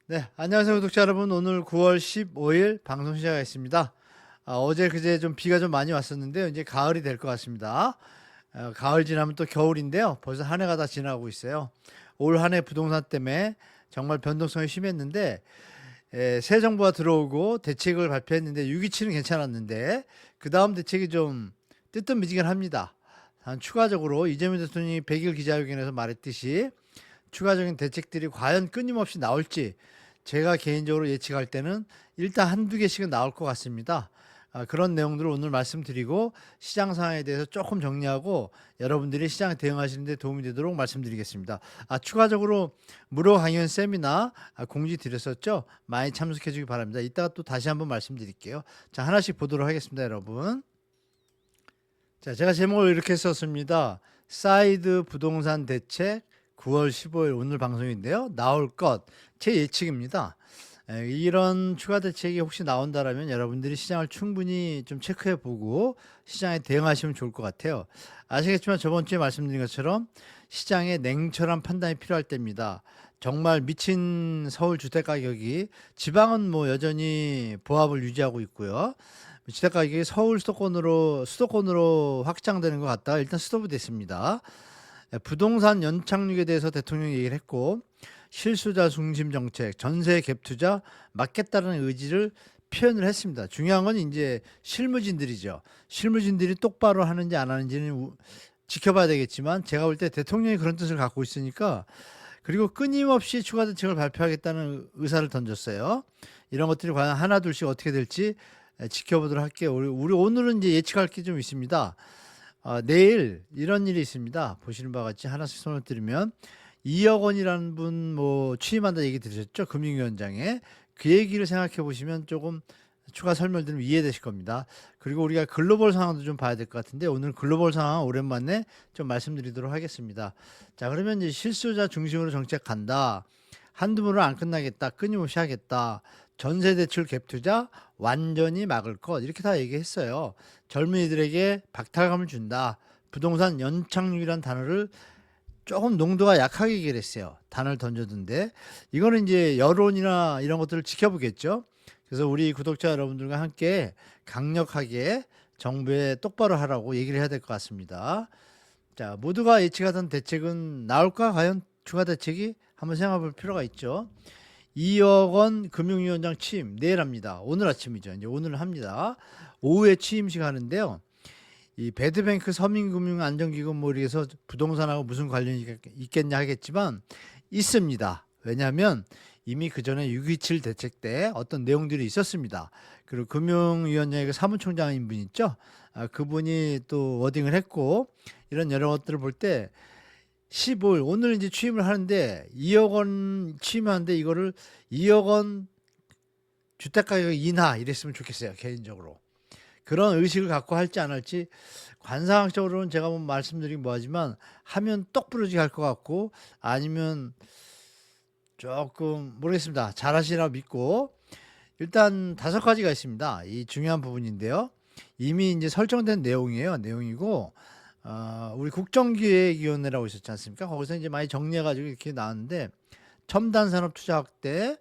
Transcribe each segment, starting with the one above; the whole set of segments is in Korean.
네, 안녕하세요 구독자 여러분. 오늘 9월 15일 방송 시작하겠습니다. 어제 그제 좀 비가 좀 많이 왔었는데요. 이제 가을이 될 것 같습니다. 가을 지나면 또 겨울인데요. 벌써 한 해가 다 지나고 있어요. 올 한 해 부동산 때문에 정말 변동성이 심했는데 새 정부가 들어오고 대책을 발표했는데 627은 괜찮았는데 그 다음 대책이 좀 뜨뜻미지근합니다. 단 추가적으로 이재명 대통령이 100일 기자회견에서 말했듯이 추가적인 대책들이 과연 끊임없이 나올지 제가 개인적으로 예측할 때는 일단 한두 개씩은 나올 것 같습니다. 그런 내용들을 오늘 말씀드리고 시장 상황에 대해서 조금 정리하고 여러분들이 시장에 대응하시는 데 도움이 되도록 말씀드리겠습니다. 추가적으로 무료 강연 세미나 공지 드렸었죠. 많이 참석해 주기 바랍니다. 이따가 또 다시 한번 말씀드릴게요. 자, 하나씩 보도록 하겠습니다, 여러분. 자, 제가 제목을 이렇게 썼습니다. 사이드 부동산 대책 9월 15일 오늘 방송인데요. 나올 것, 제 예측입니다. 이런 추가 대책이 혹시 나온다라면 여러분들이 시장을 충분히 좀 체크해 보고 시장에 대응하시면 좋을 것 같아요. 아시겠지만 저번 주에 말씀드린 것처럼 시장에 냉철한 판단이 필요할 때입니다. 정말 미친 서울 주택 가격이 지방은 뭐 여전히 보합을 유지하고 있고요. 주택 가격이 서울 수도권으로 확장되는 것 같다가 일단 스톱이 됐습니다. 부동산 연착륙에 대해서 대통령이 얘기를 했고 실수자 중심 정책, 전세 갭 투자 막겠다는 의지를 표현을 했습니다. 중요한 건 이제 실무진들이죠. 실무진들이 똑바로 하는지 안 하는지는 지켜봐야 되겠지만 제가 볼 때 대통령이 그런 뜻을 갖고 있으니까 그리고 끊임없이 추가 대책을 발표하겠다는 의사를 던졌어요. 이런 것들이 과연 하나 둘씩 어떻게 될지 지켜보도록 할게요. 우리 오늘은 이제 예측할 게 좀 있습니다. 내일 이런 일이 있습니다. 보시는 바와 같이 하나씩 손을 들으면 2억 원이라는 분 뭐 취임한다 얘기 들으셨죠? 금융위원장에 그 얘기를 생각해 보시면 조금 추가 설명 들으면 이해되실 겁니다. 그리고 우리가 글로벌 상황도 좀 봐야 될 것 같은데 오늘 글로벌 상황 오랜만에 좀 말씀드리도록 하겠습니다. 자, 그러면 이제 실수요자 중심으로 정책 간다. 한두 번으로 안 끝나겠다. 끊임없이 하겠다. 전세 대출 갭 투자 완전히 막을 것. 이렇게 다 얘기했어요. 젊은이들에게 박탈감을 준다. 부동산 연착륙이란 단어를 조금 농도가 약하게 얘기를 했어요. 단어를 던졌는데 이거는 이제 여론이나 이런 것들을 지켜보겠죠. 그래서 우리 구독자 여러분들과 함께 강력하게 정부에 똑바로 하라고 얘기를 해야 될 것 같습니다. 자, 모두가 예측하던 대책은 나올까? 과연 추가 대책이 한번 생각해 볼 필요가 있죠. 2억 원 금융위원장 취임 내일 합니다. 오늘 아침이죠. 이제 오늘 합니다. 오후에 취임식 하는데요. 이 배드뱅크 서민금융안정기금 뭐 이래서 부동산하고 무슨 관련이 있겠냐 하겠지만 있습니다. 왜냐하면 이미 그 전에 6.27 대책 때 어떤 내용들이 있었습니다. 그리고 금융위원장의 그 사무총장인 분 있죠. 그분이 또 워딩을 했고 이런 여러 것들을 볼 때 15일 오늘 이제 취임을 하는데 2억 원 취임하는데 이거를 2억 원 주택가격 인하 이랬으면 좋겠어요. 개인적으로. 그런 의식을 갖고 할지 안 할지 관상학적으로는 제가 뭐 말씀드리긴 뭐하지만 하면 똑부러지게 할 것 같고 아니면 조금 모르겠습니다. 잘하시라고 믿고 일단 5가지가 있습니다. 이 중요한 부분인데요. 이미 이제 설정된 내용이에요. 내용이고 우리 국정기획위원회라고 있었지 않습니까? 거기서 이제 많이 정리해가지고 이렇게 나왔는데 첨단 산업 투자 확대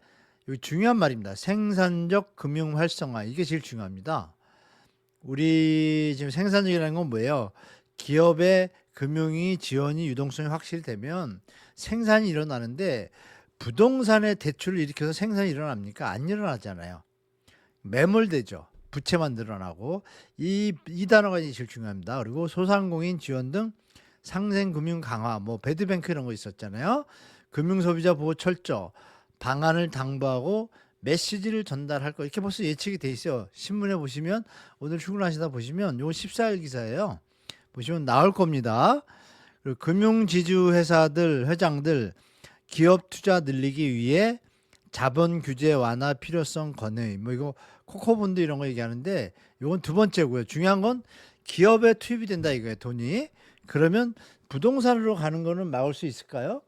여기 중요한 말입니다. 생산적 금융 활성화 이게 제일 중요합니다. 우리 지금 생산적이라는 건 뭐예요? 기업의 금융이 지원이 유동성이 확실히 되면 생산이 일어나는데 부동산의 대출을 일으켜서 생산이 일어납니까? 안 일어나잖아요. 매몰되죠. 부채만 늘어나고 이 단어가 제일 중요합니다. 그리고 소상공인 지원 등 상생금융 강화 뭐 배드뱅크 이런 거 있었잖아요. 금융소비자 보호 철저 방안을 당부하고 메시지를 전달할 거 이렇게 벌써 예측이 돼 있어요. 신문에 보시면 오늘 출근하시다 보시면 요 14일 기사예요. 보시면 나올 겁니다. 그리고 금융지주회사들 회장들 기업 투자 늘리기 위해 자본 규제 완화 필요성 건의 뭐 이거 코코본드 이런 거 얘기하는데 이건 두 번째고요. 중요한 건 기업에 투입이 된다 이거예요. 돈이. 그러면 부동산으로 가는 거는 막을 수 있을까요?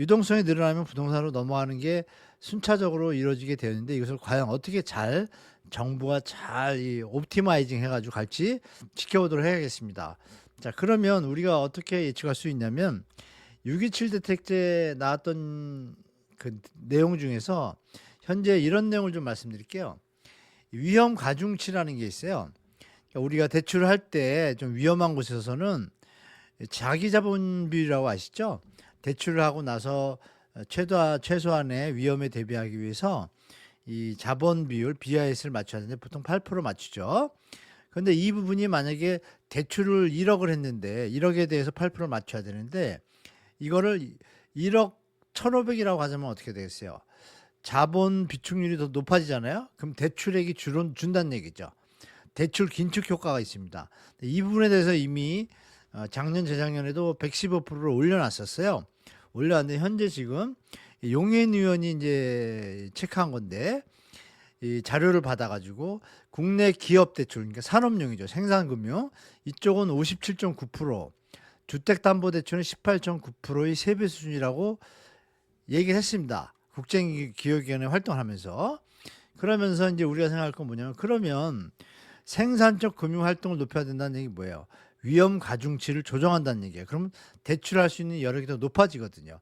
유동성이 늘어나면 부동산으로 넘어가는 게 순차적으로 이루어지게 되는데 이것을 과연 어떻게 잘 정부가 잘 이 옵티마이징 해가지고 갈지 지켜보도록 해야겠습니다. 자, 그러면 우리가 어떻게 예측할 수 있냐면 6.27 대책 때 나왔던 그 내용 중에서 현재 이런 내용을 좀 말씀드릴게요. 위험 가중치라는 게 있어요. 그러니까 우리가 대출을 할 때 좀 위험한 곳에서는 자기 자본 비율이라고 아시죠? 대출을 하고 나서 최소한의 위험에 대비하기 위해서 이 자본 비율 BIS를 맞춰야 되는데 보통 8% 맞추죠. 근데 이 부분이 만약에 대출을 1억을 했는데 1억에 대해서 8% 맞춰야 되는데 이거를 1억 1,500이라고 하자면 어떻게 되겠어요? 자본 비축률이 더 높아지잖아요. 그럼 대출액이 준다는 얘기죠. 대출 긴축 효과가 있습니다. 이 부분에 대해서 이미 작년 재작년에도 115%를 올려놨었어요. 올려놨는데 현재 지금 용해인 의원이 이제 체크한 건데 이 자료를 받아가지고 국내 기업 대출, 그러니까 산업용이죠. 생산금융 이쪽은 57.9%, 주택담보대출은 18.9%의 세배 수준이라고 얘기를 했습니다. 국제기업위원회 활동을 하면서. 그러면서 이제 우리가 생각할 건 뭐냐면 그러면 생산적 금융 활동을 높여야 된다는 얘기 뭐예요? 위험 가중치를 조정한다는 얘기예요. 그러면 대출할 수 있는 여력이 더 높아지거든요.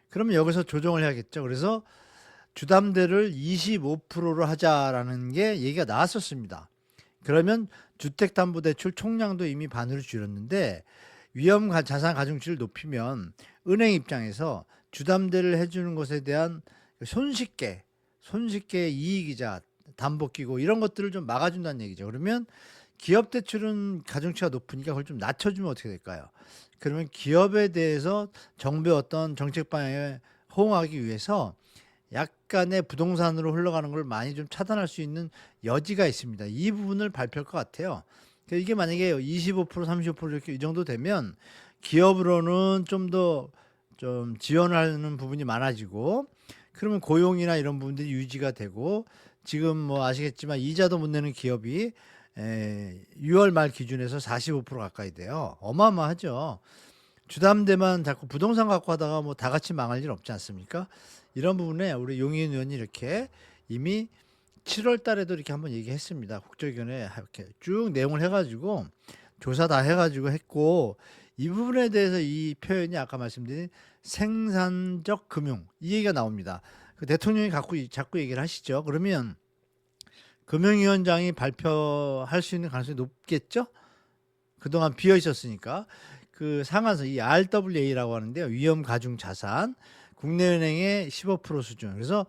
그러면 여기서 조정을 해야겠죠. 그래서 주담대를 25%로 하자라는 게 얘기가 나왔었습니다. 그러면 주택담보대출 총량도 이미 반으로 줄였는데 위험 자산 가중치를 높이면 은행 입장에서 주담대를 해주는 것에 대한 손쉽게 이익이자 담보기고 이런 것들을 좀 막아준다는 얘기죠. 그러면 기업 대출은 가중치가 높으니까 그걸 좀 낮춰주면 어떻게 될까요? 그러면 기업에 대해서 정부의 어떤 정책 방향에 호응하기 위해서 약간의 부동산으로 흘러가는 걸 많이 좀 차단할 수 있는 여지가 있습니다. 이 부분을 발표할 것 같아요. 이게 만약에 25% 35% 이렇게 이 정도 되면 기업으로는 좀 더 좀 지원하는 부분이 많아지고 그러면 고용이나 이런 부분들이 유지가 되고 지금 뭐 아시겠지만 이자도 못 내는 기업이 6월 말 기준에서 45% 가까이 돼요. 어마어마하죠. 주담대만 자꾸 부동산 갖고 하다가 뭐 다 같이 망할 일 없지 않습니까? 이런 부분에 우리 용인 의원이 이렇게 이미 7월 달에도 이렇게 한번 얘기했습니다. 국제위원회 이렇게 쭉 내용을 해가지고 조사 다 해가지고 했고 이 부분에 대해서 이 표현이 아까 말씀드린 생산적 금융 이 얘기가 나옵니다. 그 대통령이 자꾸 얘기를 하시죠. 그러면 금융위원장이 발표할 수 있는 가능성이 높겠죠? 그동안 비어 있었으니까. 그 상한선 이 RWA라고 하는데요. 위험 가중 자산 국내은행의 15% 수준. 그래서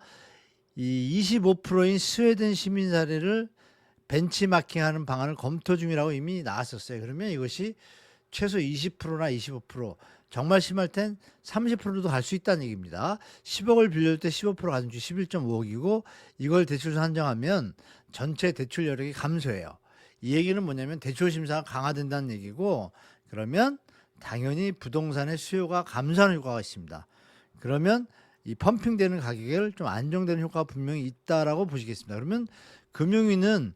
이 25%인 스웨덴 시민 사례를 벤치마킹하는 방안을 검토 중이라고 이미 나왔었어요. 그러면 이것이 최소 20%나 25% 정말 심할 땐 30%도 갈 수 있다는 얘기입니다. 10억을 빌릴 때 15% 가중치 11.5억이고 이걸 대출 산정하면 전체 대출 여력이 감소해요. 이 얘기는 뭐냐면 대출 심사가 강화된다는 얘기고 그러면 당연히 부동산의 수요가 감소하는 효과가 있습니다. 그러면 이 펌핑되는 가격을 좀 안정되는 효과가 분명히 있다라고 보시겠습니다. 그러면 금융위는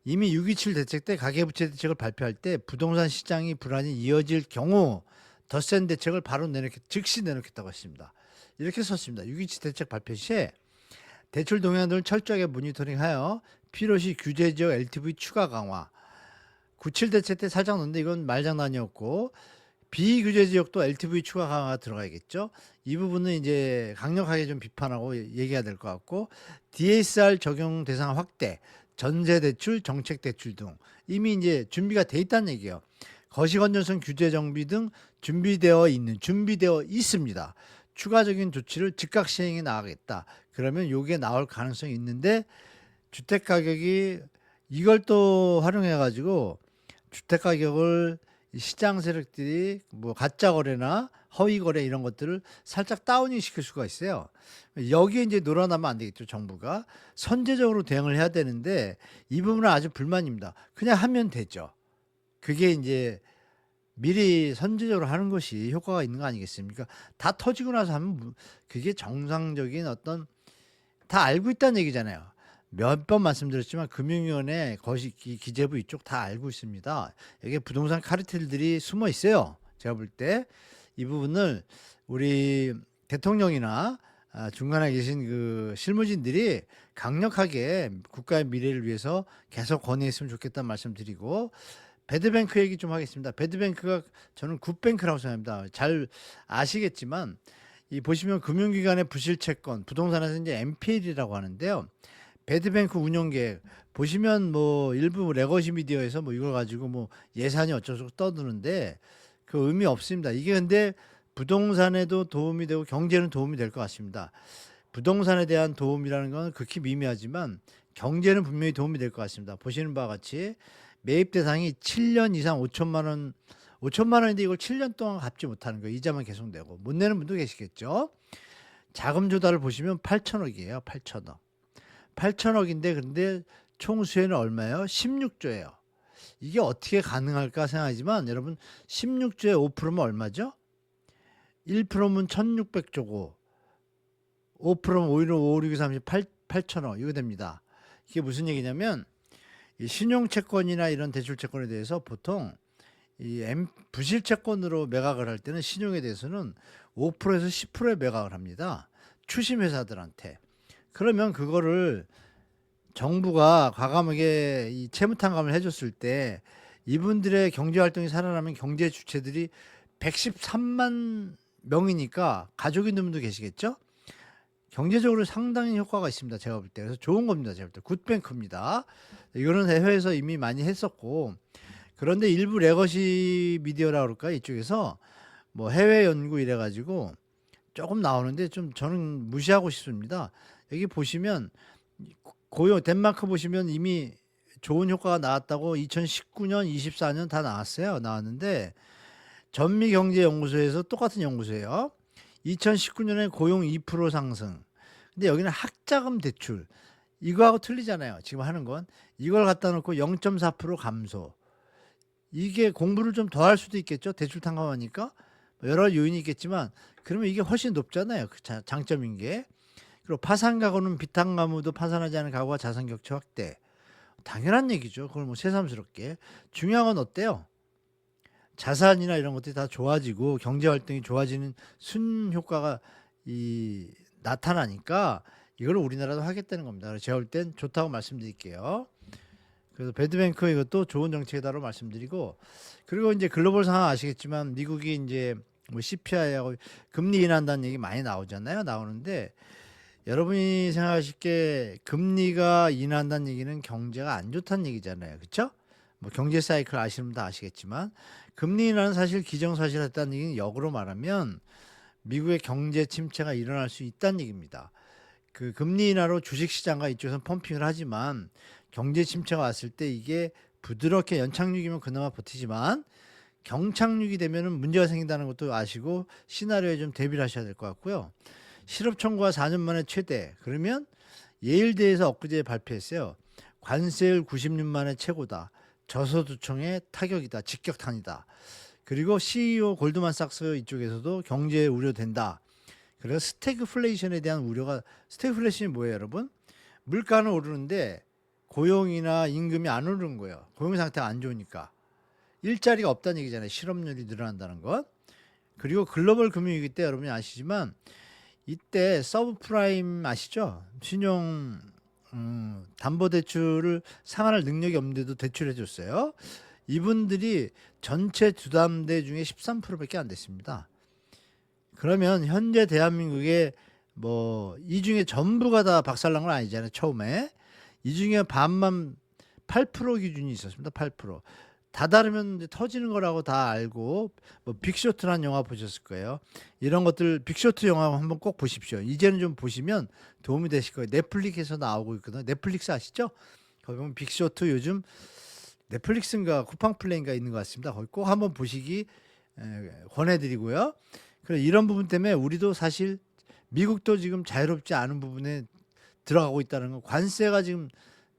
이미 6.27 대책 때 가계부채 대책을 발표할 때 부동산 시장이 불안이 이어질 경우 더 센 대책을 바로 즉시 내놓겠다고 했습니다. 이렇게 썼습니다. 6.27 대책 발표 시에 대출 동향들을 철저하게 모니터링하여 필요시 규제지역 LTV 추가 강화 97 대책 때 살짝 넣는데 이건 말장난이었고 비규제 지역도 LTV 추가 강화가 들어가야겠죠. 이 부분은 이제 강력하게 좀 비판하고 얘기해야 될 것 같고 DSR 적용 대상 확대, 전세 대출, 정책 대출 등 이미 이제 준비가 돼 있다는 얘기예요. 거시건전성 규제 정비 등 준비되어 있습니다. 추가적인 조치를 즉각 시행해 나가겠다. 그러면 요게 나올 가능성이 있는데 주택 가격이 이걸 또 활용해 가지고 주택 가격을 시장 세력들이 뭐 가짜 거래나 허위 거래 이런 것들을 살짝 다운이 시킬 수가 있어요. 여기에 이제 놀아나면 안 되겠죠. 정부가 선제적으로 대응을 해야 되는데 이 부분은 아주 불만입니다. 그냥 하면 되죠. 그게 이제 미리 선제적으로 하는 것이 효과가 있는 거 아니겠습니까? 다 터지고 나서 하면 그게 정상적인 어떤 다 알고 있다는 얘기잖아요. 몇 번 말씀드렸지만 금융위원회 기재부 이쪽 다 알고 있습니다. 여기에 부동산 카르텔들이 숨어 있어요. 제가 볼 때 이 부분을 우리 대통령이나 중간에 계신 그 실무진들이 강력하게 국가의 미래를 위해서 계속 건의했으면 좋겠다는 말씀드리고 배드뱅크 얘기 좀 하겠습니다. 배드뱅크가 저는 굿뱅크라고 생각합니다. 잘 아시겠지만 이 보시면 금융기관의 부실채권, 부동산에서 이제 NPL이라고 하는데요. 배드뱅크 운영계획 보시면 뭐 일부 레거시 미디어에서 뭐 이걸 가지고 뭐 예산이 어쩌고 떠드는데 그 의미 없습니다. 이게 근데 부동산에도 도움이 되고 경제는 도움이 될 것 같습니다. 부동산에 대한 도움이라는 건 극히 미미하지만 경제는 분명히 도움이 될 것 같습니다. 보시는 바와 같이 매입 대상이 7년 이상 5천만 원, 5천만 원인데 이걸 7년 동안 갚지 못하는 거예요. 이자만 계속 내고 못 내는 분도 계시겠죠. 자금 조달을 보시면 8천억이에요. 8천억. 8천억인데 근데 총 수혜는 얼마예요? 16조예요. 이게 어떻게 가능할까 생각하지만 여러분 16조에 5%면 얼마죠? 1%면 1600조고 5%면 5 1 5 6 38 8천억 이거 됩니다. 이게 무슨 얘기냐면 이 신용채권이나 이런 대출채권에 대해서 보통 이 부실채권으로 매각을 할 때는 신용에 대해서는 5%에서 10%의 매각을 합니다. 추심 회사들한테. 그러면 그거를 정부가 과감하게 이 채무탕감을 해줬을 때 이분들의 경제활동이 살아나면 경제 주체들이 113만 명이니까 가족 있는 분도 계시겠죠? 경제적으로 상당히 효과가 있습니다. 제가 볼 때. 그래서 좋은 겁니다. 제가 볼 때. 굿뱅크입니다. 이거는 해외에서 이미 많이 했었고 그런데 일부 레거시 미디어라 그럴까 이쪽에서 뭐 해외 연구 이래가지고 조금 나오는데 좀 저는 무시하고 싶습니다. 여기 보시면 고용 덴마크 보시면 이미 좋은 효과가 나왔다고 2019년, 24년 다 나왔어요. 나왔는데 전미경제연구소에서 똑같은 연구소예요. 2019년에 고용 2% 상승. 근데 여기는 학자금 대출. 이거하고 틀리잖아요. 지금 하는 건. 이걸 갖다 놓고 0.4% 감소. 이게 공부를 좀 더 할 수도 있겠죠. 대출 탕감하니까. 여러 요인이 있겠지만 그러면 이게 훨씬 높잖아요. 그 장점인 게. 그리고 파산 가구는 비탄 가구도 파산하지 않은 가구와 자산 격차 확대. 당연한 얘기죠. 그걸 뭐 새삼스럽게. 중요한 건 어때요? 자산이나 이런 것들이 다 좋아지고 경제 활동이 좋아지는 순 효과가 나타나니까 이걸 우리나라도 하겠다는 겁니다. 그래서 제가 볼 땐 좋다고 말씀드릴게요. 그래서 배드뱅크 이것도 좋은 정책이다라고 말씀드리고 그리고 이제 글로벌 상황 아시겠지만 미국이 이제 뭐 CPI하고 금리 인하한다는 얘기 많이 나오잖아요. 나오는데 여러분이 생각하실 게 금리가 인하한다는 얘기는 경제가 안 좋다는 얘기잖아요. 그렇죠? 뭐 경제 사이클 아시는 분 다 아시겠지만 금리 인하는 사실 기정사실했다는 얘기는 역으로 말하면 미국의 경제 침체가 일어날 수 있다는 얘기입니다. 그 금리 인하로 주식시장과 이쪽에서는 펌핑을 하지만 경제 침체가 왔을 때 이게 부드럽게 연착륙이면 그나마 버티지만 경착륙이 되면은 문제가 생긴다는 것도 아시고 시나리오에 좀 대비를 하셔야 될 것 같고요. 실업 청구가 4년 만에 최대. 그러면 예일대에서 엊그제 발표했어요. 관세율 90년 만에 최고다. 저소득층의 타격이다. 직격탄이다. 그리고 CEO 골드만삭스 이쪽에서도 경제에 우려된다. 그래서 스태그플레이션에 대한 우려가 스태그플레이션이 뭐예요, 여러분? 물가는 오르는데 고용이나 임금이 안 오르는 거예요. 고용 상태가 안 좋으니까. 일자리가 없다는 얘기잖아요. 실업률이 늘어난다는 것. 그리고 글로벌 금융위기 때 여러분이 아시지만 이때 서브프라임 아시죠? 신용 담보대출을 상환할 능력이 없는데도 대출해 줬어요. 이분들이 전체 주담대 중에 13%밖에 안 됐습니다. 그러면 현재 대한민국에 뭐 이 중에 전부가 다 박살난 건 아니잖아요. 처음에. 이 중에 반만 8% 기준이 있었습니다. 8%. 다다르면 이제 터지는 거라고 다 알고 뭐 빅쇼트라는 영화 보셨을 거예요. 이런 것들 빅쇼트 영화 한번 꼭 보십시오. 이제는 좀 보시면 도움이 되실 거예요. 넷플릭스에서 나오고 있거든요. 넷플릭스 아시죠? 거기 보면 빅쇼트 요즘 넷플릭스인가 쿠팡플레이인가 있는 것 같습니다. 거기 꼭 한번 보시기 권해드리고요. 그래서 이런 부분 때문에 우리도 사실 미국도 지금 자유롭지 않은 부분에 들어가고 있다는 거. 관세가 지금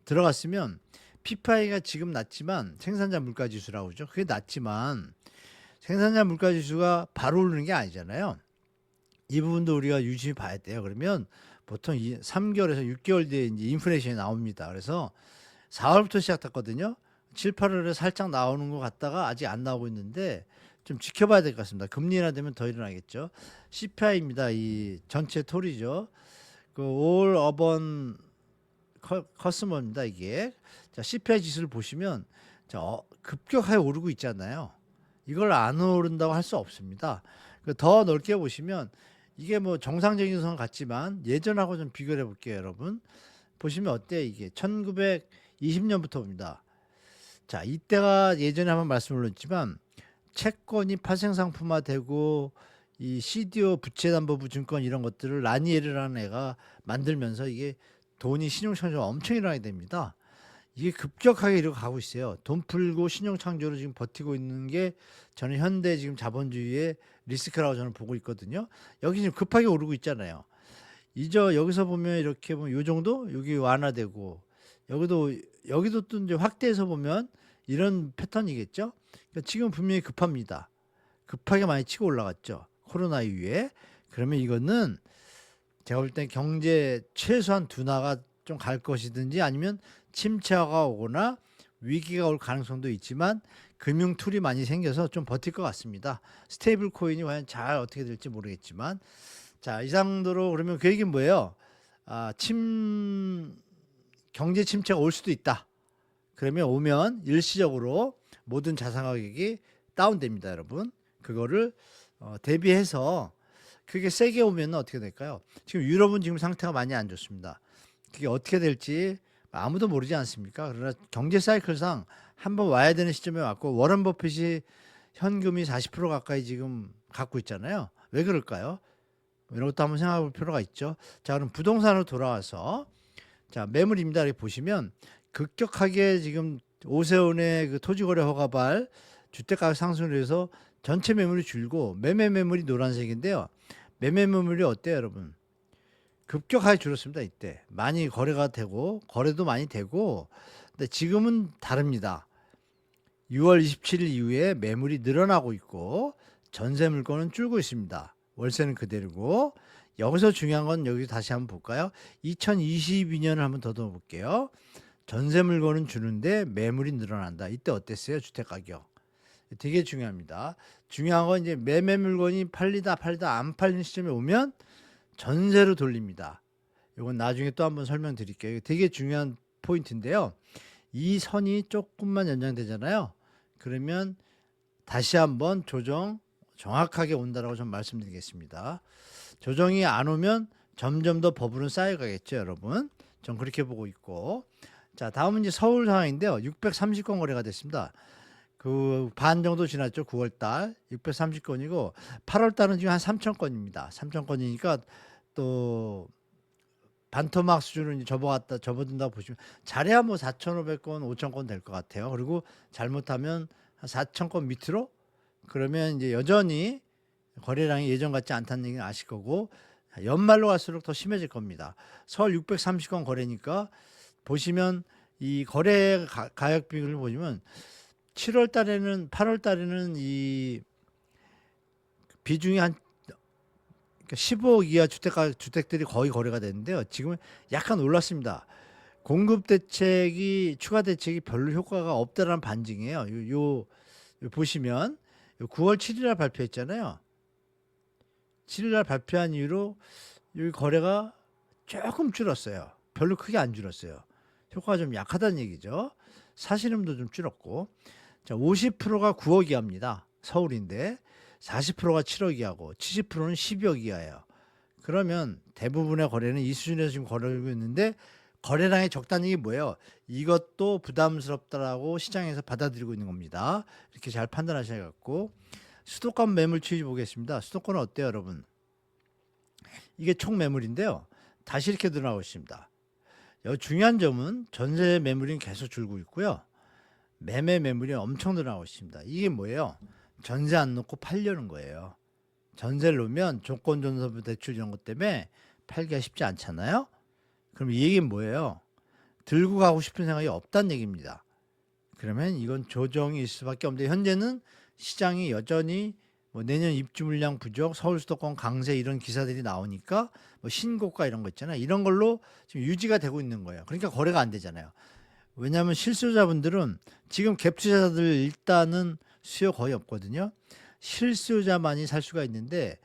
들어갔으면 PPI가 지금 낮지만 생산자 물가지수라고 그러죠. 그게 낮지만 생산자 물가지수가 바로 오르는 게 아니잖아요. 이 부분도 우리가 유심히 봐야 돼요. 그러면 보통 3개월에서 6개월 뒤에 이제 인플레이션이 나옵니다. 그래서 4월부터 시작됐거든요. 7, 8월에 살짝 나오는 것 같다가 아직 안 나오고 있는데 좀 지켜봐야 될 것 같습니다. 금리 인하되면 더 일어나겠죠. CPI입니다. 이 전체 톨이죠. 그 올 어번 커스머입니다. 이게. 자, CPI 지수를 보시면 급격하게 오르고 있잖아요. 이걸 안 오른다고 할 수 없습니다. 더 넓게 보시면 이게 뭐 정상적인 선 같지만 예전하고 좀 비교를 해 볼게요, 여러분. 보시면 어때요, 이게? 1920년부터 봅니다. 자, 이때가 예전에 한번 말씀을 드렸지만 채권이 파생 상품화되고 이 CDO 부채담보부 증권 이런 것들을 라니에르라는 애가 만들면서 이게 돈이 신용창조가 엄청 일어나게 됩니다. 이게 급격하게 이렇게 가고 있어요. 돈 풀고 신용창조로 지금 버티고 있는 게 저는 현대 지금 자본주의의 리스크라고 저는 보고 있거든요. 여기 지금 급하게 오르고 있잖아요. 이저 여기서 보면 이렇게 보면 요 정도 여기 완화되고 여기도 또 이제 확대해서 보면 이런 패턴이겠죠. 그러니까 지금 분명히 급합니다. 급하게 많이 치고 올라갔죠. 코로나 이후에. 그러면 이거는 제가 볼 땐 경제 최소한 둔화가 좀 갈 것이든지 아니면 침체가 오거나 위기가 올 가능성도 있지만 금융 툴이 많이 생겨서 좀 버틸 것 같습니다. 스테이블 코인이 과연 잘 어떻게 될지 모르겠지만 자, 이 정도로 그러면 그 얘기는 뭐예요? 아, 경제 침체가 올 수도 있다. 그러면 오면 일시적으로 모든 자산 가격이 다운됩니다, 여러분. 그거를 대비해서 그게 세게 오면 어떻게 될까요? 지금 유럽은 지금 상태가 많이 안 좋습니다. 그게 어떻게 될지 아무도 모르지 않습니까? 그러나 경제 사이클상 한번 와야 되는 시점에 왔고 워런 버핏이 현금이 40% 가까이 지금 갖고 있잖아요. 왜 그럴까요? 이런 것도 한번 생각해 볼 필요가 있죠. 자, 그럼 부동산으로 돌아와서 자, 매물입니다. 이렇게 보시면 급격하게 지금 오세훈의 그 토지거래 허가발 주택가격 상승을 해서 전체 매물이 줄고 매매 매물이 노란색인데요. 매매 매물이 어때요, 여러분? 급격하게 줄었습니다. 이때 많이 거래가 되고 거래도 많이 되고 근데 지금은 다릅니다. 6월 27일 이후에 매물이 늘어나고 있고 전세 물건은 줄고 있습니다. 월세는 그대로고 여기서 중요한 건 여기 다시 한번 볼까요? 2022년을 한번 더듬어 볼게요. 전세 물건은 주는데 매물이 늘어난다. 이때 어땠어요? 주택 가격. 되게 중요합니다. 중요한 건 이제 매매 물건이 팔리다 안 팔리는 시점에 오면 전세로 돌립니다. 이건 나중에 또 한번 설명드릴게요. 되게 중요한 포인트인데요. 이 선이 조금만 연장되잖아요. 그러면 다시 한번 조정 정확하게 온다라고 좀 말씀드리겠습니다. 조정이 안 오면 점점 더 버블은 쌓여가겠죠, 여러분. 전 그렇게 보고 있고. 자, 다음은 이제 서울 상황인데요. 630건 거래가 됐습니다. 그 반 정도 지났죠. 9월 달 630건이고 8월 달은 지금 한 3,000건입니다. 3,000건이니까 또 반토막 수준을 이제 접어든다고 보시면 잘해야 뭐 4,500건, 5,000건 될 것 같아요. 그리고 잘못하면 한 4,000건 밑으로 그러면 이제 여전히 거래량이 예전 같지 않다는 얘기는 아실 거고 연말로 갈수록 더 심해질 겁니다. 서울 630건 거래니까 보시면 이 거래 가격 비율을 보시면 7월 달에는 8월 달에는 이 비중이 한 15억 이하 주택들이 거의 거래가 되는데요. 지금은 약간 올랐습니다. 공급 대책이 추가 대책이 별로 효과가 없다라는 반증이에요. 요 보시면 9월 7일 날 발표했잖아요. 7일 날 발표한 이후로 여기 거래가 조금 줄었어요. 별로 크게 안 줄었어요. 효과가 좀 약하다는 얘기죠. 사실음도 좀 줄었고. 자, 50%가 9억 이하입니다. 서울인데 40%가 7억 이하고 70%는 12억 이하예요. 그러면 대부분의 거래는 이 수준에서 지금 거래되고 있는데 거래량이 적다는 게 뭐예요? 이것도 부담스럽다라고 시장에서 받아들이고 있는 겁니다. 이렇게 잘 판단하셔야 겠고 수도권 매물 추이 보겠습니다. 수도권은 어때요, 여러분? 이게 총 매물인데요. 다시 이렇게 늘어나고 있습니다. 여기 중요한 점은 전세 매물이 계속 줄고 있고요. 매매 매물이 엄청 늘어나고 있습니다. 이게 뭐예요? 전세 안 놓고 팔려는 거예요. 전세를 놓으면 조건전세부 대출 이런 것 때문에 팔기가 쉽지 않잖아요. 그럼 이 얘기는 뭐예요? 들고 가고 싶은 생각이 없다는 얘기입니다. 그러면 이건 조정이 있을 수밖에 없는데 현재는 시장이 여전히 뭐 내년 입주 물량 부족, 서울 수도권 강세 이런 기사들이 나오니까 뭐 신고가 이런 거 있잖아요. 이런 걸로 지금 유지가 되고 있는 거예요. 그러니까 거래가 안 되잖아요. 왜냐하면 실수요자분들은 지금 갭 투자자들 일단은 수요 거의 없거든요. 실수요자만이 살 수가 있는데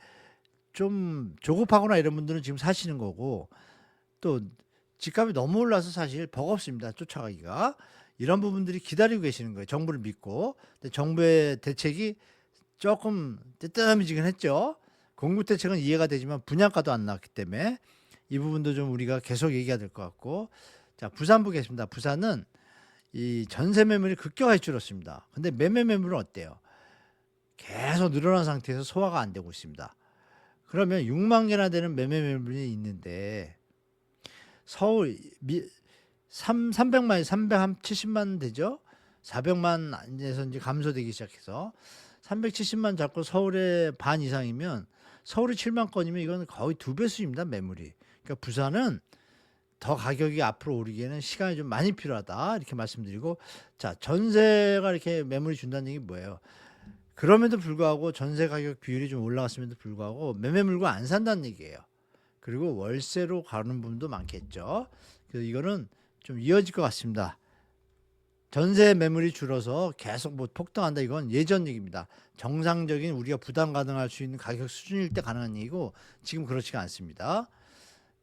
좀 조급하거나 이런 분들은 지금 사시는 거고 또 집값이 너무 올라서 사실 버겁습니다. 쫓아가기가. 이런 부분들이 기다리고 계시는 거예요. 정부를 믿고. 근데 정부의 대책이 조금 뜨뜻미지근 했죠. 공급 대책은 이해가 되지만 분양가도 안 나왔기 때문에 이 부분도 좀 우리가 계속 얘기해야 될 것 같고. 자, 부산 보겠습니다. 부산은 이 전세 매물이 급격하게 줄었습니다. 근데 매매 매물은 어때요? 계속 늘어난 상태에서 소화가 안 되고 있습니다. 그러면 6만 개나 되는 매매 매물이 있는데 서울 300만, 370만 되죠? 400만에서 이제 감소되기 시작해서 370만 잡고 서울의 반 이상이면 서울이 7만 건이면 이건 거의 2배 수입니다, 매물이. 그러니까 부산은 더 가격이 앞으로 오르기에는 시간이 좀 많이 필요하다, 이렇게 말씀드리고. 자, 전세가 이렇게 매물이 준다는 얘기 뭐예요? 그럼에도 불구하고 전세 가격 비율이 좀 올라갔음에도 불구하고 매매 물건 안 산다는 얘기예요. 그리고 월세로 가는 분도 많겠죠. 그래서 이거는 좀 이어질 것 같습니다. 전세 매물이 줄어서 계속 뭐 폭등한다, 이건 예전 얘기입니다. 정상적인 우리가 부담 가능할 수 있는 가격 수준일 때 가능한 얘기고 지금 그렇지가 않습니다.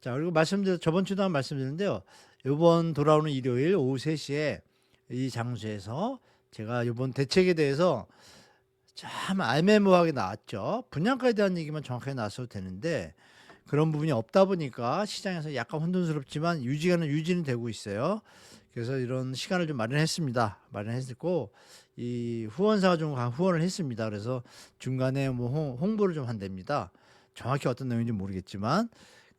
자, 그리고 저번 주도 한 말씀드렸는데요. 이번 돌아오는 일요일 오후 3시에 이 장소에서 제가 이번 대책에 대해서 참 애매모호하게 나왔죠. 분양가에 대한 얘기만 정확하게 나왔어도 되는데 그런 부분이 없다 보니까 시장에서 약간 혼돈스럽지만 유지는 되고 있어요. 그래서 이런 시간을 좀 마련했습니다. 마련했고 이 후원사가 좀 후원을 했습니다. 그래서 중간에 뭐 홍보를 좀 한답니다. 정확히 어떤 내용인지 모르겠지만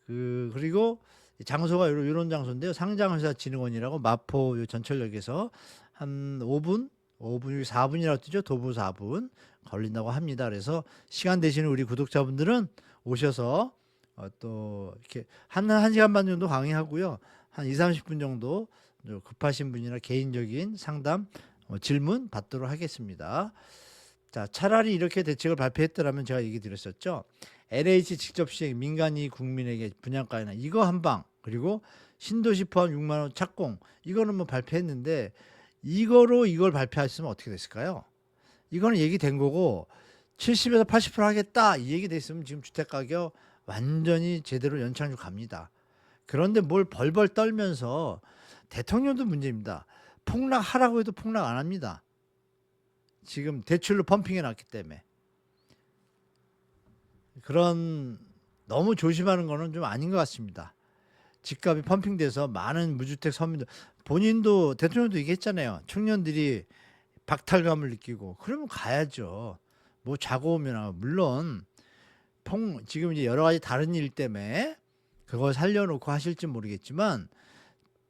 그리고 장소가 이런 장소인데요. 상장회사진흥원이라고 마포 전철역에서 한 5분 4분이라고 뜨죠. 도보 4분 걸린다고 합니다. 그래서 시간 되시는 우리 구독자분들은 오셔서 또 이렇게 한 시간 반 정도 강의하고요. 한 2, 30분 정도 급하신 분이나 개인적인 상담 질문 받도록 하겠습니다. 자, 차라리 이렇게 대책을 발표했더라면 제가 얘기 드렸었죠. LH 직접 시행, 민간이 국민에게 분양가나 이거 한 방, 그리고 신도시 포함 6만 원 착공, 이거는 뭐 발표했는데 이걸 발표했으면 어떻게 됐을까요? 이거는 얘기된 거고 70에서 80% 하겠다 이 얘기 됐으면 지금 주택가격 완전히 제대로 연착륙 갑니다. 그런데 뭘 벌벌 떨면서, 대통령도 문제입니다. 폭락하라고 해도 폭락 안 합니다. 지금 대출로 펌핑해 놨기 때문에. 그런 너무 조심하는 거는 좀 아닌 것 같습니다. 집값이 펌핑돼서 많은 무주택 서민들, 본인도 대통령도 얘기했잖아요. 청년들이 박탈감을 느끼고 그러면 가야죠. 뭐 자고 오면. 물론 지금 이제 여러 가지 다른 일 때문에 그걸 살려놓고 하실지 모르겠지만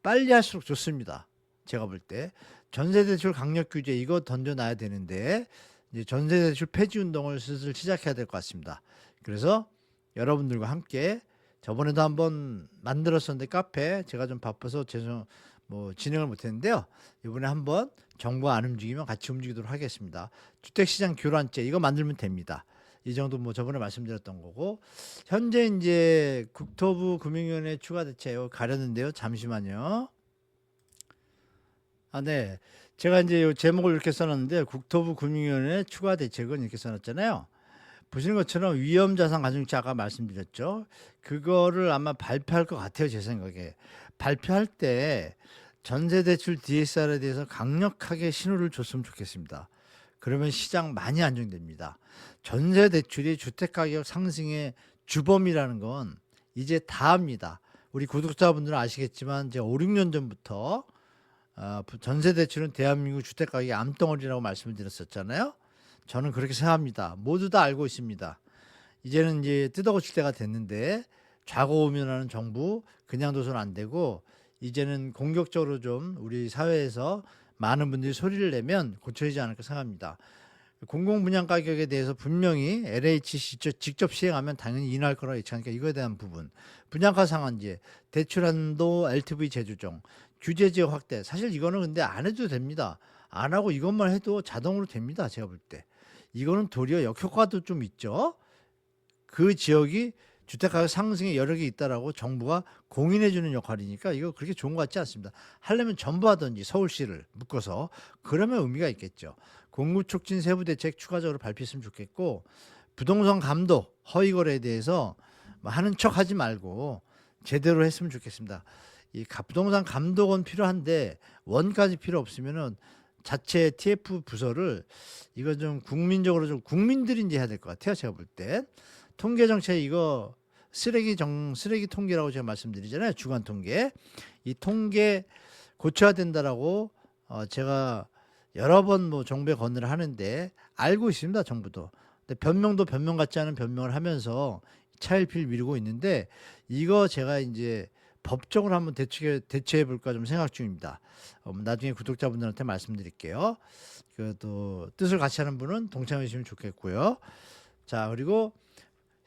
빨리 할수록 좋습니다. 제가 볼 때 전세대출 강력 규제 이거 던져놔야 되는데 이제 전세대출 폐지 운동을 슬슬 시작해야 될 것 같습니다. 그래서 여러분들과 함께 저번에도 한번 만들었었는데 카페 제가 좀 바빠서 진행을 못했는데요. 이번에 한번 정부가 안 움직이면 같이 움직이도록 하겠습니다. 주택시장 교란제 이거 만들면 됩니다. 이 정도 뭐 저번에 말씀드렸던 거고, 현재 이제 국토부 금융위원회 추가 대책 가렸는데요. 잠시만요. 네. 제가 이제 요 제목을 이렇게 써놨는데 국토부 금융위원회 추가 대책은 이렇게 써놨잖아요. 보시는 것처럼 위험자산 가중치 아까 말씀드렸죠. 그거를 아마 발표할 것 같아요. 제 생각에. 발표할 때 전세대출 DSR에 대해서 강력하게 신호를 줬으면 좋겠습니다. 그러면 시장 많이 안정됩니다. 전세대출이 주택가격 상승의 주범이라는 건 이제 다 압니다. 우리 구독자분들은 아시겠지만 제가 5, 6년 전부터 전세대출은 대한민국 주택가격의 암덩어리라고 말씀을 드렸었잖아요. 저는 그렇게 생각합니다. 모두 다 알고 있습니다. 이제는 이제 뜯어고칠 때가 됐는데 좌고우면하는 정부 그냥 둬서는 안 되고 이제는 공격적으로 좀 우리 사회에서 많은 분들이 소리를 내면 고쳐지지 않을까 생각합니다. 공공분양가격에 대해서 분명히 LH 직접 시행하면 당연히 인하할 거라고 예측하니까 이거에 대한 부분, 분양가 상한제, 대출한도 LTV 재조정, 규제지역 확대, 사실 이거는 근데 안 해도 됩니다. 안 하고 이것만 해도 자동으로 됩니다. 제가 볼 때. 이거는 도리어 역효과도 좀 있죠. 그 지역이 주택가격 상승의 여력이 있다라고 정부가 공인해 주는 역할이니까 이거 그렇게 좋은 것 같지 않습니다. 하려면 전부 하든지 서울시를 묶어서 그러면 의미가 있겠죠. 공급 촉진 세부 대책 추가적으로 발표했으면 좋겠고, 부동산 감독 허위 거래에 대해서 하는 척 하지 말고 제대로 했으면 좋겠습니다. 이 부동산 감독은 필요한데 원까지 필요 없으면은 자체 TF 부서를 이거 좀 국민적으로 좀 국민들이 이제 해야 될 것 같아요. 제가 볼 때 통계 정책 이거 쓰레기 통계라고 제가 말씀드리잖아요. 주간 통계. 이 통계 고쳐야 된다라고 제가 여러 번 뭐 정부에 건의를 하는데 알고 있습니다. 정부도. 근데 변명도 변명 같지 않은 변명을 하면서 차일피일 미루고 있는데 이거 제가 이제 법적으로 한번 대처해 볼까 좀 생각 중입니다. 나중에 구독자분들한테 말씀드릴게요. 또 뜻을 같이 하는 분은 동참해 주시면 좋겠고요. 자, 그리고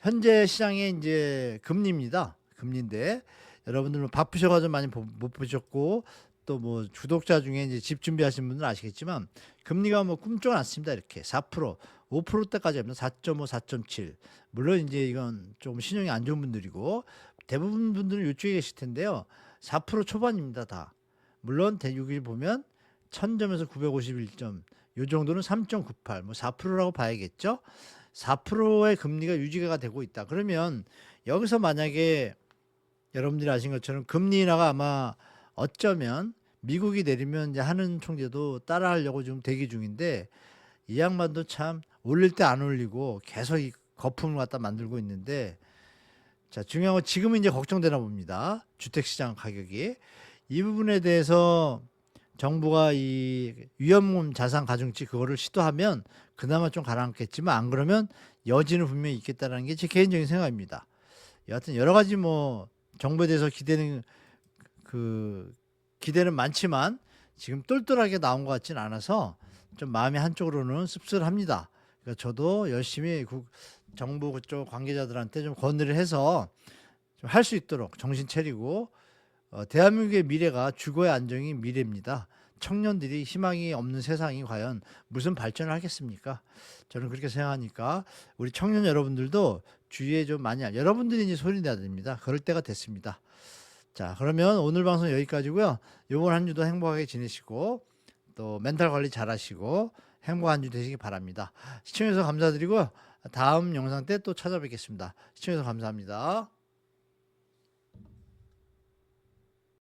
현재 시장의 이제 금리입니다. 금리인데 여러분들 바쁘셔가지고 많이 못 보셨고 또 뭐 구독자 중에 이제 집 준비하시는 분들은 아시겠지만 금리가 뭐 꿈쩍 않습니다. 이렇게 4%, 5%대까지 합니다. 4.5, 4.7. 물론 이제 이건 좀 신용이 안 좋은 분들이고 대부분 분들은 이쪽에 계실 텐데요. 4% 초반입니다. 다. 물론 대륙을 보면 1000점에서 951점. 요 정도는 3.98, 뭐 4%라고 봐야겠죠. 4%의 금리가 유지가 되고 있다. 그러면 여기서 만약에 여러분들이 아신 것처럼 금리 인하가 아마 어쩌면 미국이 내리면 이제 하는 총재도 따라하려고 지금 대기 중인데 이 양반도 참 올릴 때 안 올리고 계속 이 거품을 갖다 만들고 있는데 자, 중요한 건 지금은 이제 걱정되나 봅니다. 주택시장 가격이. 이 부분에 대해서 정부가 이 위험 자산 가중치 그거를 시도하면 그나마 좀 가라앉겠지만 안 그러면 여지는 분명히 있겠다라는 게 제 개인적인 생각입니다. 여하튼 여러 가지 뭐 정부에 대해서 기대는 많지만 지금 똘똘하게 나온 것 같지는 않아서 좀 마음이 한쪽으로는 씁쓸합니다. 그러니까 저도 열심히 정부 그쪽 관계자들한테 좀 건의를 해서 좀 할 수 있도록 정신 차리고 대한민국의 미래가 주거의 안정이 미래입니다. 청년들이 희망이 없는 세상이 과연 무슨 발전을 하겠습니까? 저는 그렇게 생각하니까 우리 청년 여러분들도 주위에 좀 많이 여러분들이 이제 소리 내야 됩니다. 그럴 때가 됐습니다. 자, 그러면 오늘 방송 여기까지고요. 이번 한 주도 행복하게 지내시고 또 멘탈 관리 잘 하시고 행복한 한 주 되시기 바랍니다. 시청해주셔서 감사드리고요. 다음 영상 때 또 찾아뵙겠습니다. 시청해주셔서 감사합니다.